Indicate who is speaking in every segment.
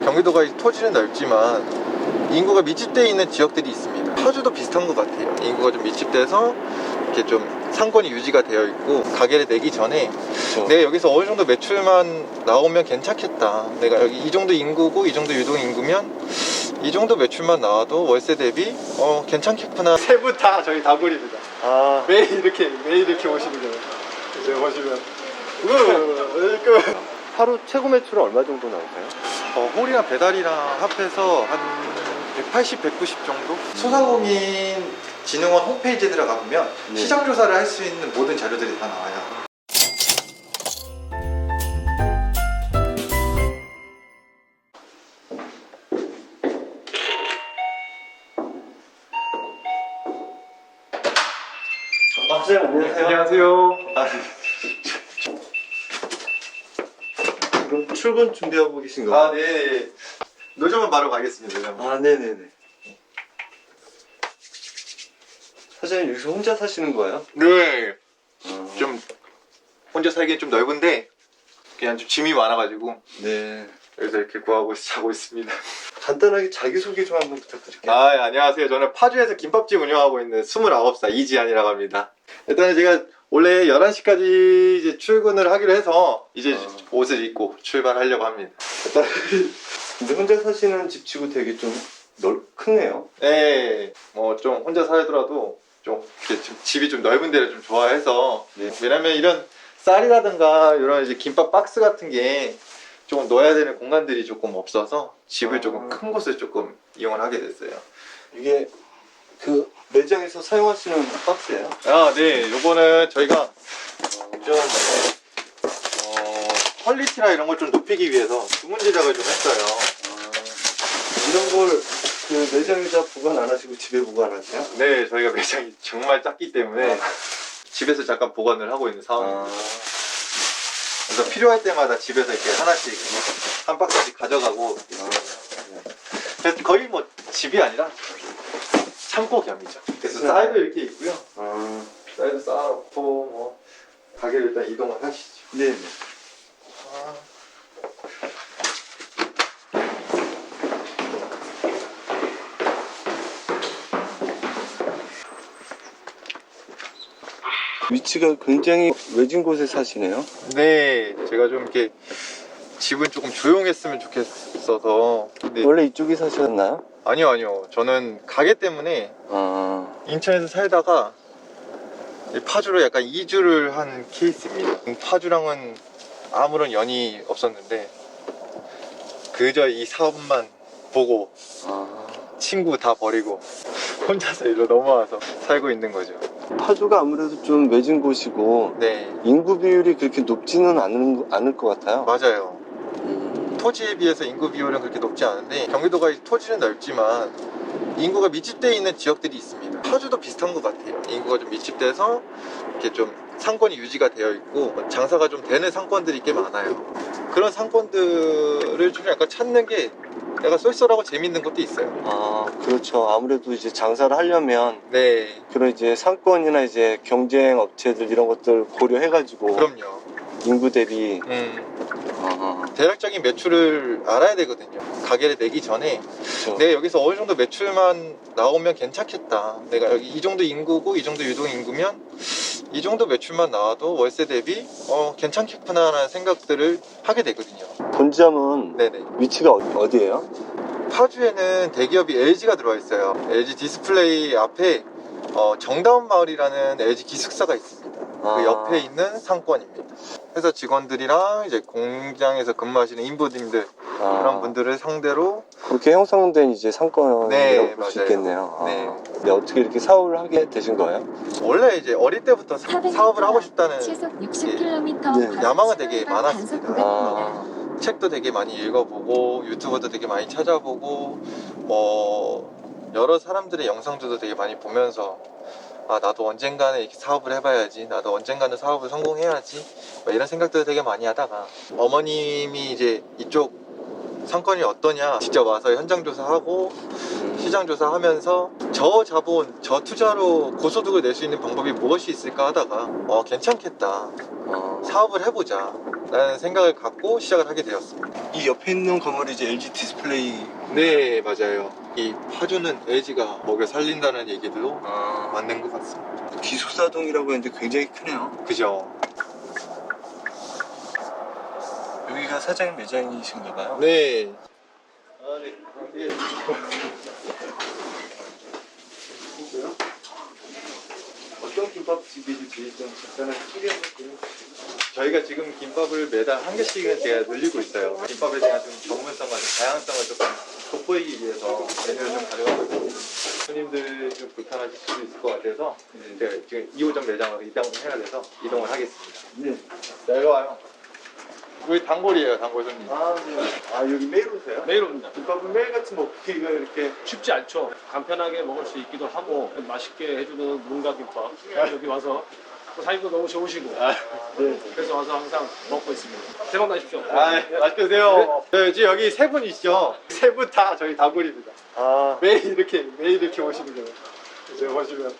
Speaker 1: 경기도가 토지는 넓지만 인구가 밀집되어 있는 지역들이 있습니다. 파주도 비슷한 것 같아요. 인구가 좀 밀집돼서 이렇게 좀 상권이 유지가 되어 있고, 가게를 내기 전에 내가 여기서 어느 정도 매출만 나오면 괜찮겠다, 내가 여기 이 정도 인구고 이 정도 유동 인구면 이 정도 매출만 나와도 월세 대비 괜찮겠구나. 세 분 다 저희 다구리입니다. 매일 이렇게 오시는 거예요. 이제 보시면
Speaker 2: 하루 최고 매출은 얼마 정도 나오세요?
Speaker 1: 홀이랑 배달이랑 합해서 한 180, 190 정도? 소상공인진흥원 홈페이지에 들어가 보면 시장 조사를 할 수 있는 모든 자료들이 다 나와요. 안녕하세요.
Speaker 2: 그럼 출근 준비하고 계신 거예요?
Speaker 1: 네. 노점은 바로 가겠습니다.
Speaker 2: 네네네. 사장님 여기서 혼자 사시는 거예요?
Speaker 1: 네. 좀 혼자 살기엔 좀 넓은데 그냥 좀 짐이 많아가지고
Speaker 2: 네.
Speaker 1: 여기서 이렇게 구하고 자고 있습니다.
Speaker 2: 간단하게 자기소개 좀 한번 부탁드릴게요.
Speaker 1: 안녕하세요. 저는 파주에서 김밥집 운영하고 있는 29살 이지한이라고 합니다. 일단은 제가 원래 11시까지 이제 출근을 하기로 해서 이제 옷을 입고 출발하려고 합니다.
Speaker 2: 일단 근데 혼자 사시는 집치고 되게 좀 크네요.
Speaker 1: 네, 뭐 좀 혼자 살더라도 좀 이렇게 좀 집이 좀 넓은 데를 좀 좋아해서, 왜냐면 이런 쌀이라든가 이런 이제 김밥 박스 같은 게 좀 넣어야 되는 공간들이 조금 없어서 집을 조금 큰 곳을 조금 이용을 하게 됐어요.
Speaker 2: 이게 그 매장에서 사용하시는 박스예요?
Speaker 1: 네, 요거는 저희가 좀 퀄리티나 이런 걸 좀 높이기 위해서 주문 제작을 좀 했어요.
Speaker 2: 이런 걸 그 매장에다 보관 안 하시고 집에 보관하세요?
Speaker 1: 네, 저희가 매장이 정말 작기 때문에 집에서 잠깐 보관을 하고 있는 상황입니다. 그래서 필요할 때마다 집에서 이렇게 하나씩 한 박스씩 가져가고 그래서 거의 뭐 집이 아니라 창고 겸이죠. 그래서 쌀도 이렇게 있고요. 쌀도 쌓아놓고 뭐 가게를 일단 이동을 하시죠.
Speaker 2: 네네. 위치가 굉장히 외진 곳에 사시네요.
Speaker 1: 네, 제가 좀 이렇게 집은 조금 조용했으면 좋겠어서.
Speaker 2: 원래 이쪽에 사셨나요?
Speaker 1: 아니요. 저는 가게 때문에 인천에서 살다가 파주로 약간 이주를 한 케이스입니다. 파주랑은 아무런 연이 없었는데 그저 이 사업만 보고 친구 다 버리고 혼자서 일로 넘어와서 살고 있는 거죠.
Speaker 2: 파주가 아무래도 좀 외진 곳이고
Speaker 1: 네,
Speaker 2: 인구 비율이 그렇게 높지는 않을 것 같아요.
Speaker 1: 맞아요. 토지에 비해서 인구 비율은 그렇게 높지 않은데 경기도가 토지는 넓지만 인구가 밀집되어 있는 지역들이 있습니다. 파주도 비슷한 것 같아요. 인구가 좀 밀집돼서 이렇게 좀 상권이 유지가 되어 있고 장사가 좀 되는 상권들이 꽤 많아요. 그런 상권들을 좀 약간 찾는 게 약간 쏠쏠하고 재밌는 것도 있어요.
Speaker 2: 그렇죠. 아무래도 이제 장사를 하려면
Speaker 1: 네,
Speaker 2: 그런 이제 상권이나 이제 경쟁 업체들 이런 것들 고려해가지고
Speaker 1: 그럼요.
Speaker 2: 인구 대비
Speaker 1: 대략적인 매출을 알아야 되거든요. 가게를 내기 전에
Speaker 2: 그렇죠.
Speaker 1: 내가 여기서 어느 정도 매출만 나오면 괜찮겠다, 내가 여기 이 정도 인구고 이 정도 유동 인구면 이 정도 매출만 나와도 월세 대비 괜찮겠구나 라는 생각들을 하게 되거든요.
Speaker 2: 본점은
Speaker 1: 네네.
Speaker 2: 위치가 어디예요?
Speaker 1: 파주에는 대기업이 LG가 들어와 있어요. LG 디스플레이 앞에 정다운 마을이라는 LG 기숙사가 있습니다. 그 옆에 있는 상권입니다. 회사 직원들이랑 이제 공장에서 근무하시는 인부님들 그런 분들을 상대로
Speaker 2: 그렇게 형성된 이제 상권이라고
Speaker 1: 네,
Speaker 2: 볼 수
Speaker 1: 맞아요.
Speaker 2: 있겠네요.
Speaker 1: 네.
Speaker 2: 근데 어떻게 이렇게 사업을 하게 되신 거예요?
Speaker 1: 원래 이제 어릴 때부터 사업을 하고 싶다는
Speaker 3: 시속 60km
Speaker 1: 야망은 되게 많았습니다.
Speaker 3: 구간입니다.
Speaker 1: 책도 되게 많이 읽어보고 유튜브도 되게 많이 찾아보고 여러 사람들의 영상들도 되게 많이 보면서 나도 언젠가는 이렇게 사업을 해봐야지, 나도 언젠가는 사업을 성공해야지, 이런 생각들을 되게 많이 하다가 어머님이 이제 이쪽 상권이 어떠냐 직접 와서 현장 조사하고 시장 조사하면서 저 자본, 저 투자로 고소득을 낼 수 있는 방법이 무엇이 있을까 하다가 괜찮겠다, 사업을 해보자 라는 생각을 갖고 시작을 하게 되었습니다.
Speaker 2: 이 옆에 있는 건물이 이제 LG 디스플레이.
Speaker 1: 네, 맞아요. 이 파주는 LG가 먹여 살린다는 얘기도
Speaker 2: 아,
Speaker 1: 맞는 것 같습니다.
Speaker 2: 기숙사동이라고 했는데 굉장히 크네요.
Speaker 1: 그죠?
Speaker 2: 여기가 사장님 매장이신가 봐요.
Speaker 1: 네. 아, 네.
Speaker 2: 어떤 김밥집인지 좀 간단하게 소개해 볼게요.
Speaker 1: 저희가 지금 김밥을 매달 한 개씩은 제가 늘리고 있어요. 김밥에 대한 좀 전문성과 좀 다양성을 조금 돋보이기 위해서 메뉴를 좀 가져가고 있거든요. 손님들이 좀 불편하실 수도 있을 것 같아서 제가 지금 2호점 매장으로 이동을 해야 돼서 이동을 하겠습니다.
Speaker 2: 네.
Speaker 1: 자, 일로 와요. 여기 단골이에요, 단골 손님.
Speaker 2: 아, 네. 아, 여기 매일 오세요?
Speaker 4: 매일 옵니다.
Speaker 2: 김밥은 매일 같이 먹기가 이렇게.
Speaker 4: 쉽지 않죠. 간편하게 먹을 수 있기도 하고 맛있게 해주는 문가김밥 여기 와서 또 사장님도 너무 좋으시고
Speaker 2: 네.
Speaker 4: 그래서 와서 항상 먹고 있습니다. 대박 나십시오.
Speaker 1: 아, 맛있게 드세요. 네, 지금 여기 세 분이시죠? 세 분 다 저희 단골입니다.
Speaker 2: 아,
Speaker 1: 매일 이렇게 오시는 거예요. 여기 보시면.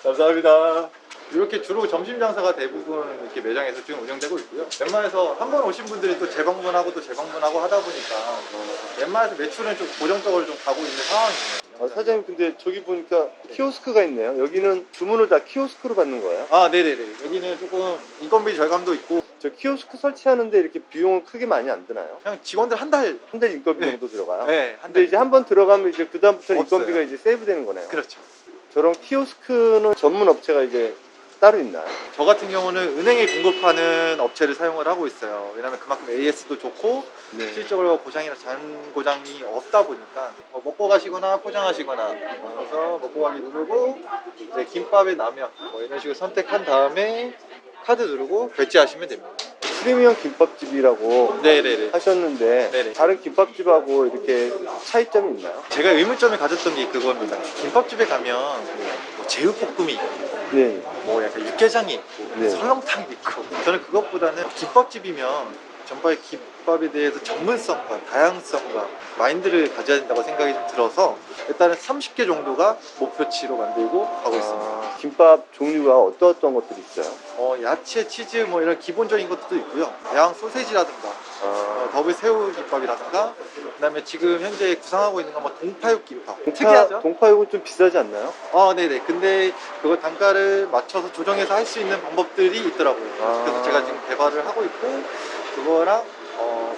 Speaker 1: 감사합니다. 이렇게 주로 점심 장사가 대부분 이렇게 매장에서 지금 운영되고 있고요. 웬만해서 한 번 오신 분들이 또 재방문하고 또 재방문하고 하다 보니까 웬만해서 매출은 좀 고정적으로 좀 가고 있는 상황이에요.
Speaker 2: 사장님 근데 저기 보니까 키오스크가 있네요. 여기는 주문을 다 키오스크로 받는 거예요?
Speaker 1: 아, 네네네. 여기는 조금 인건비 절감도 있고
Speaker 2: 저 키오스크 설치하는데 이렇게 비용은 크게 많이 안 드나요?
Speaker 1: 그냥 직원들 한 달,
Speaker 2: 한 달 인건비
Speaker 1: 네.
Speaker 2: 정도 들어가요?
Speaker 1: 네, 한
Speaker 2: 근데
Speaker 1: 달.
Speaker 2: 이제 한 번 들어가면 이제 그 다음부터는
Speaker 1: 없어요.
Speaker 2: 인건비가 이제 세이브되는 거네요.
Speaker 1: 그렇죠.
Speaker 2: 저런 키오스크는 전문 업체가 이제 따로 있나요?
Speaker 1: 저 같은 경우는 은행에 공급하는 업체를 사용을 하고 있어요. 왜냐면 그만큼 AS도 좋고
Speaker 2: 네.
Speaker 1: 실적으로 고장이나 잔고장이 없다 보니까 뭐 먹고 가시거나 포장하시거나 그래서 먹고 가기 누르고 이제 김밥에 라면 뭐 이런 식으로 선택한 다음에 카드 누르고 결제하시면 됩니다.
Speaker 2: 프리미엄 김밥집이라고
Speaker 1: 네네네.
Speaker 2: 하셨는데
Speaker 1: 네네.
Speaker 2: 다른 김밥집하고 이렇게 차이점이 있나요?
Speaker 1: 제가 의문점을 가졌던 게 그겁니다. 김밥집에 가면 뭐 제육볶음이 있고
Speaker 2: 네.
Speaker 1: 뭐 약간 육개장이 있고
Speaker 2: 네.
Speaker 1: 설렁탕이 있고 저는 그것보다는 김밥집이면 전발 김밥에 대해서 전문성과 다양성과 마인드를 가져야 된다고 생각이 좀 들어서 일단은 30개 정도가 목표치로 만들고 가고 있습니다.
Speaker 2: 아, 김밥 종류가 어떤 것들이 있어요?
Speaker 1: 야채, 치즈 뭐 이런 기본적인 것도 있고요. 대왕 소세지라든가 더블 새우 김밥이라든가 그다음에 지금 현재 구상하고 있는 건 뭐 동파육 김밥 특이하죠?
Speaker 2: 동파육은 좀 비싸지 않나요?
Speaker 1: 네네. 근데 그거 단가를 맞춰서 조정해서 할 수 있는 방법들이 있더라고요. 그래서 제가 지금 개발을 하고 있고 그거랑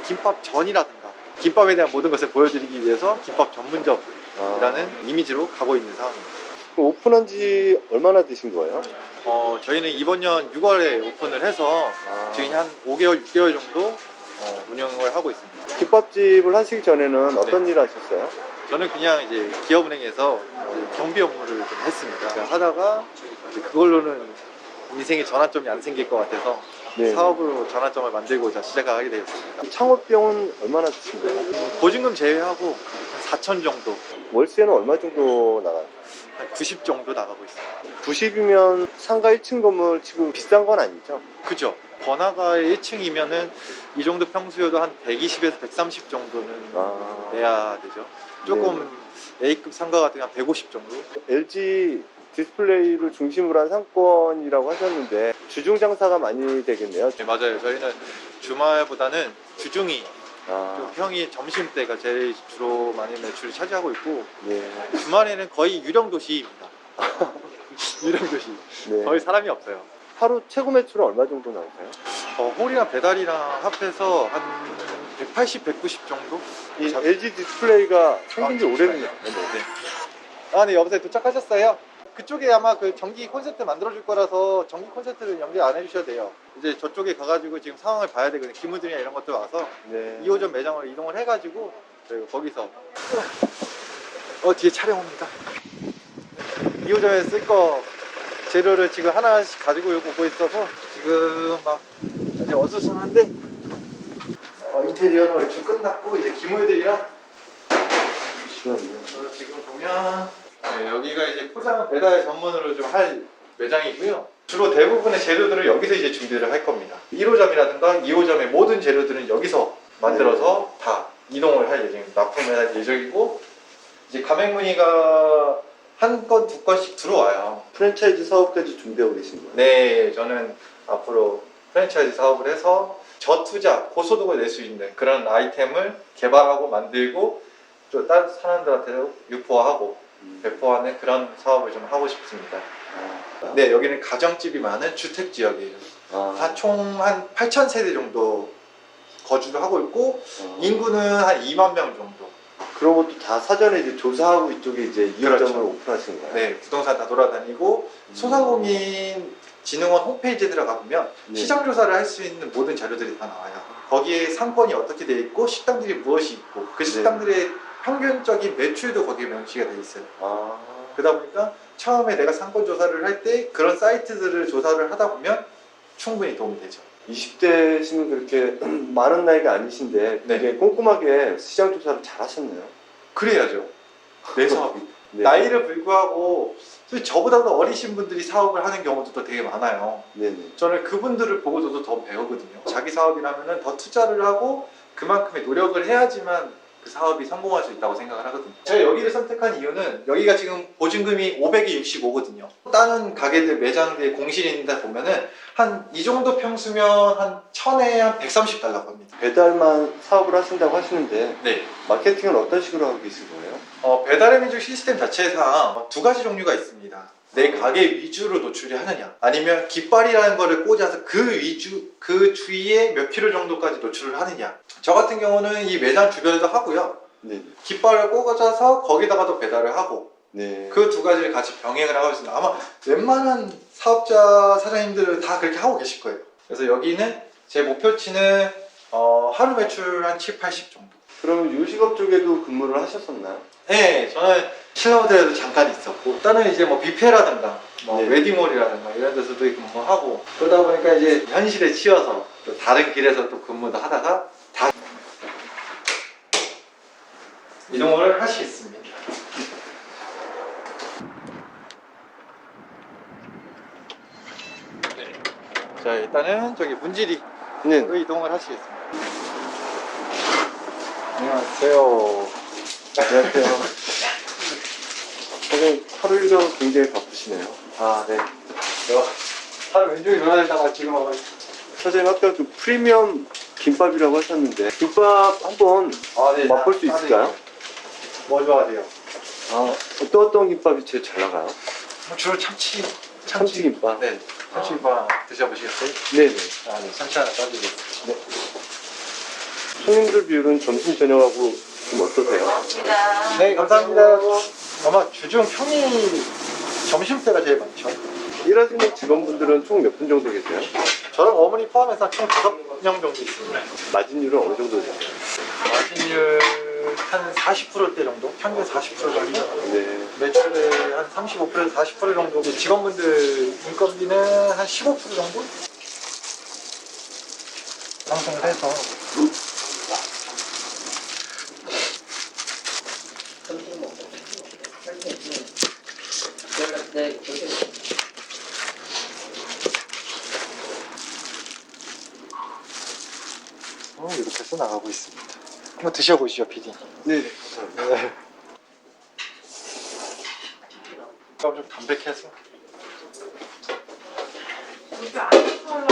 Speaker 1: 김밥 전이라든가 김밥에 대한 모든 것을 보여드리기 위해서 김밥 전문점이라는 이미지로 가고 있는 상황입니다.
Speaker 2: 그럼 오픈한 지 얼마나 되신 거예요?
Speaker 1: 저희는 이번 년 6월에 오픈을 해서 지금 한 5개월, 6개월 정도 운영을 하고 있습니다.
Speaker 2: 김밥집을 하시기 전에는 어떤 일을 하셨어요?
Speaker 1: 저는 그냥 이제 기업은행에서 경비 업무를 좀 했습니다. 하다가 이제 그걸로는 인생의 전환점이 안 생길 것 같아서
Speaker 2: 네.
Speaker 1: 사업으로 전환점을 만들고자 시작하게 되었습니다.
Speaker 2: 창업비용은 얼마나 드신 거예요?
Speaker 1: 보증금 제외하고 한 4천 정도,
Speaker 2: 월세는 얼마 정도 나가요?
Speaker 1: 한 90 정도 나가고 있습니다.
Speaker 2: 90이면 상가 1층 건물 치고 비싼 건 아니죠?
Speaker 1: 그죠? 번화가 1층이면은 이 정도 평수여도 한 120에서 130 정도는 내야 되죠. 조금 A급 상가 같은 게 한 150 정도?
Speaker 2: LG 디스플레이를 중심으로 한 상권이라고 하셨는데 주중 장사가 많이 되겠네요.
Speaker 1: 네, 맞아요. 저희는 주말보다는 주중이
Speaker 2: 아,
Speaker 1: 좀 평일 점심때가 제일 주로 많이 매출을 차지하고 있고
Speaker 2: 네.
Speaker 1: 주말에는 거의 유령 도시입니다. 유령 도시.
Speaker 2: 네.
Speaker 1: 거의 사람이 없어요.
Speaker 2: 하루 최고 매출은 얼마 정도 나오세요?
Speaker 1: 홀이랑 배달이랑 합해서 한 180, 190 정도?
Speaker 2: 이 LG 디스플레이가 생긴 지 오래됐네요.
Speaker 1: 네. 네, 여보세요. 도착하셨어요? 그쪽에 아마 그 전기 콘센트 만들어줄 거라서 전기 콘센트를 연결 안 해주셔도 돼요. 이제 저쪽에 가가지고 지금 상황을 봐야 되거든요. 기무들이나 이런 것들 와서
Speaker 2: 네.
Speaker 1: 2호점 매장으로 이동을 해가지고 저희가 거기서 뒤에 촬영 옵니다. 2호점에 쓸 거 재료를 지금 하나씩 가지고 오고 있어서 지금 막 아주 어수선한데 인테리어는 얼추 끝났고 이제 기물들이랑 지금 보면 여기가 이제 포장 배달 전문으로 좀 할 매장이고요. 주로 대부분의 재료들을 여기서 이제 준비를 할 겁니다. 1호점이라든가 2호점의 모든 재료들은 여기서 만들어서 다 이동을 할 예정입니다. 납품을 할 예정이고 이제 가맹문의가 한 건, 두 건씩 들어와요.
Speaker 2: 프랜차이즈 사업까지 준비하고 계신 거예요?
Speaker 1: 네, 저는 앞으로 프랜차이즈 사업을 해서 저투자, 고소득을 낼 수 있는 그런 아이템을 개발하고 만들고 또 다른 사람들한테도 유포하고 배포하는 그런 사업을 좀 하고 싶습니다. 네, 여기는 가정집이 많은 주택 지역이에요. 총 한 8,000세대 정도 거주를 하고 있고 인구는 한 2만 명 정도.
Speaker 2: 그런 것도 다 사전에 이제 조사하고 이쪽에 이제 이용점을
Speaker 1: 그렇죠.
Speaker 2: 오픈하신 거예요?
Speaker 1: 네, 부동산 다 돌아다니고 소상공인진흥원 홈페이지에 들어가 보면
Speaker 2: 네.
Speaker 1: 시장 조사를 할 수 있는 모든 자료들이 다 나와요. 거기에 상권이 어떻게 돼 있고 식당들이 무엇이 있고 그 식당들의 평균적인 매출도 거기에 명시가 돼 있어요. 그러다 보니까 처음에 내가 상권 조사를 할 때 그런 사이트들을 조사를 하다 보면 충분히 도움이 되죠.
Speaker 2: 20대시면 그렇게 많은 나이가 아니신데
Speaker 1: 네.
Speaker 2: 되게 꼼꼼하게 시장 조사를 잘 하셨네요.
Speaker 1: 그래야죠. 내 사업이.
Speaker 2: 네.
Speaker 1: 나이를 불구하고 솔직히 저보다도 어리신 분들이 사업을 하는 경우도 되게 많아요.
Speaker 2: 네네.
Speaker 1: 저는 그분들을 보고서도 더 배우거든요. 자기 사업이라면 더 투자를 하고 그만큼의 노력을 해야지만 그 사업이 성공할 수 있다고 생각을 하거든요. 제가 여기를 선택한 이유는 여기가 지금 보증금이 565거든요. 다른 가게들 매장들 공실이 있는데 보면은 한 이 정도 평수면 한 1000에 한 130달러 겁니다.
Speaker 2: 배달만 사업을 하신다고 하시는데
Speaker 1: 네.
Speaker 2: 마케팅은 어떤 식으로 하고 계신 거예요?
Speaker 1: 배달의 민족 시스템 자체상 두 가지 종류가 있습니다. 내 가게 위주로 노출이 하느냐, 아니면 깃발이라는 거를 꽂아서 그 주위에 몇 킬로 정도까지 노출을 하느냐. 저 같은 경우는 이 매장 주변에도 하고요.
Speaker 2: 네.
Speaker 1: 깃발을 꽂아서 거기다가도 배달을 하고
Speaker 2: 네.
Speaker 1: 그 두 가지를 같이 병행을 하고 있습니다. 아마 웬만한 사업자 사장님들은 다 그렇게 하고 계실 거예요. 그래서 여기는 제 목표치는 하루 매출 한 7, 80 정도.
Speaker 2: 그러면 요식업 쪽에도 근무를 하셨었나요?
Speaker 1: 네, 저는 실내호텔에도 잠깐 있었고, 다른 이제 뭐 뷔페라든가, 뭐
Speaker 2: 네.
Speaker 1: 웨딩홀이라든가 이런 데서도 근무하고, 그러다 보니까 이제 현실에 치여서 또 다른 길에서 또 근무도 하다가 다 이동을 할 수 있습니다. 네. 자, 일단은 저기 문지리로
Speaker 2: 네.
Speaker 1: 이동을 하시겠습니다. 안녕하세요.
Speaker 2: 안녕하세요. 사장님 하루 일과가 굉장히 바쁘시네요.
Speaker 1: 아, 네. 하루 왼쪽에 놀아다니다가 지금 와가지고.
Speaker 2: 사장님 아까 그 프리미엄 김밥이라고 하셨는데 김밥 한번
Speaker 1: 네.
Speaker 2: 맛볼 수 있을까요?
Speaker 1: 뭐 좋아하세요?
Speaker 2: 어떤 김밥이 제일 잘 나가요?
Speaker 1: 주로 참치.
Speaker 2: 참치김밥?
Speaker 1: 네. 참치김밥 드셔보시겠어요?
Speaker 2: 네네.
Speaker 1: 네. 참치 하나 싸주세요. 네.
Speaker 2: 손님들 비율은 점심 저녁하고 좀 어떠세요?
Speaker 1: 네, 감사합니다. 아마 주중 평일 점심때가 제일 많죠.
Speaker 2: 일하시는 직원분들은 총 몇 분 정도 계세요?
Speaker 1: 저랑 어머니 포함해서 총 5명 정도 있습니다.
Speaker 2: 마진율은 어느 정도 되세요?
Speaker 1: 마진율 한 40%대 정도? 평균 40% 정도?
Speaker 2: 네.
Speaker 1: 매출의 한 35%에서 40% 정도? 직원분들 인건비는 한 15% 정도? 상승을 해서 이렇게 해서 나가고 있습니다. 한번 드셔보시죠, PD.
Speaker 2: 네.
Speaker 1: 좀 담백해서.
Speaker 5: 여기 안에서